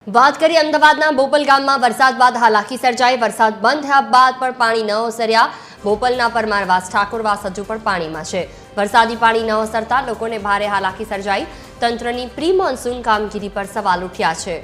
વાત કરીએ અમદાવાદના બોપલ ગામમાં વરસાદ બાદ હાલાકી સર્જાઈ। વરસાદ બંધ થયા બાદ પણ પાણી ન ઓસર્યા। બોપલના પરમારવાસ ઠાકોરવાસ હજુ પણ પાણીમાં છે। વરસાદી પાણી ન ઓસરતા લોકોને ભારે હાલાકી સર્જાઈ। તંત્રની પ્રી મોન્સૂન કામગીરી પર સવાલ ઉઠ્યા છે।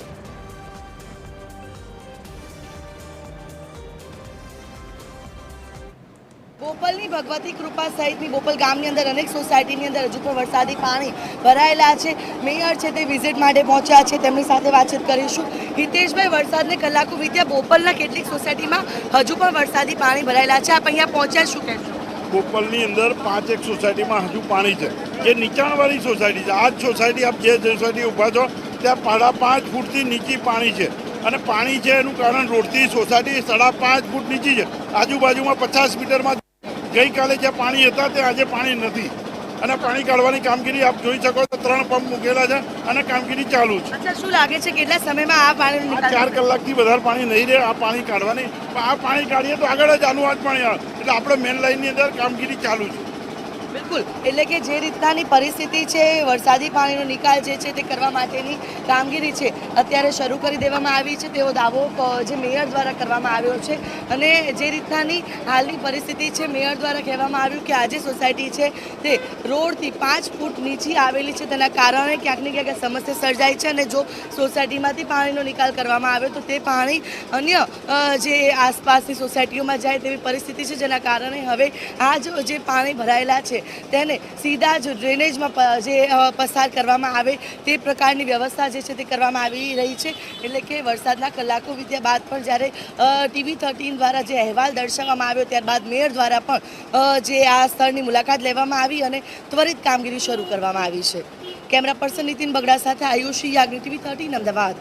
બોપલની ભગવતી કૃપા સહિતની બોપલ ગામની અંદર અનેક સોસાયટીની અંદર હજુ પણ વરસાદી પાણી ભરાયેલા છે। મેયર છે તે વિઝિટ માટે પહોંચ્યા છે, તેમની સાથે વાતચીત કરીશું। હિતેશભાઈ, વરસાદને કલાકો વીત્યા, બોપલના કેટલીક સોસાયટીમાં હજુ પણ વરસાદી પાણી ભરાયેલા છે, આપ અહીંયા પહોંચ્યા, શું કહેશો? બોપલની અંદર 5 સોસાયટીમાં હજુ પાણી છે, જે નીચાણવાળી સોસાયટી છે। આ જ સોસાયટી, આપ જે સોસાયટી ઊભા છો ત્યાં 5.5 ફૂટથી નીચી પાણી છે, અને પાણી છે એનું કારણ રોડથી સોસાયટી 5.5 ફૂટ નીચી છે। આજુબાજુમાં 50 મીટરમાં ગઈકાલે જ્યાં પાણી હતા ત્યાં આજે પાણી નથી, અને પાણી કાઢવાની કામગીરી આપ જોઈ શકો છો। 3 પંપ મૂકેલા છે અને કામગીરી ચાલુ છે। અચ્છા, શું લાગે છે કેટલા સમયમાં આ પાણી નિકાલ? 4 કલાકથી વધારે પાણી નહીં રહે આ પાણી કાઢવાની। આ પાણી કાઢીએ તો આગળ જ આનું આ જ પાણી આવે, એટલે આપણે મેન લાઇનની અંદર કામગીરી ચાલુ છે। બિલકુલ, એટલે કે જે રીતનાની પરિસ્થિતિ છે, વરસાદી પાણીનો નિકાલ જે છે તે કરવા માટેની કામગીરી છે અત્યારે શરૂ કરી દેવામાં આવી છે, તેવો દાવો જે મેયર દ્વારા કરવામાં આવ્યો છે। અને જે રીતનાની હાલની પરિસ્થિતિ છે, મેયર દ્વારા કહેવામાં આવ્યું કે આજે સોસાયટી છે તે રોડથી 5 ફૂટ નીચી આવેલી છે, તેના કારણે ક્યાંક ને ક્યાંક સમસ્યા સર્જાય છે, અને જો સોસાયટીમાંથી પાણીનો નિકાલ કરવામાં આવે તો તે પાણી અન્ય જે આસપાસની સોસાયટીઓમાં જાય તેવી પરિસ્થિતિ છે, જેના કારણે હવે આ જે પાણી ભરાયેલા છે તેને સીધા જ ડ્રેનેજમાં જે પસાર કરવામાં આવે તે પ્રકારની વ્યવસ્થા જે છે તે કરવામાં આવી રહી છે। એટલે કે વરસાદના કલાકો વીત્યા બાદ પણ જ્યારે TV 13 દ્વારા જે અહેવાલ દર્શાવવામાં આવ્યો, ત્યારબાદ મેયર દ્વારા પણ જે આ સ્થળની મુલાકાત લેવામાં આવી અને ત્વરિત કામગીરી શરૂ કરવામાં આવી છે। કેમેરા પર્સન નીતિન બગડા સાથે આયુષી યાજ્ઞ, TV 13 અમદાવાદ।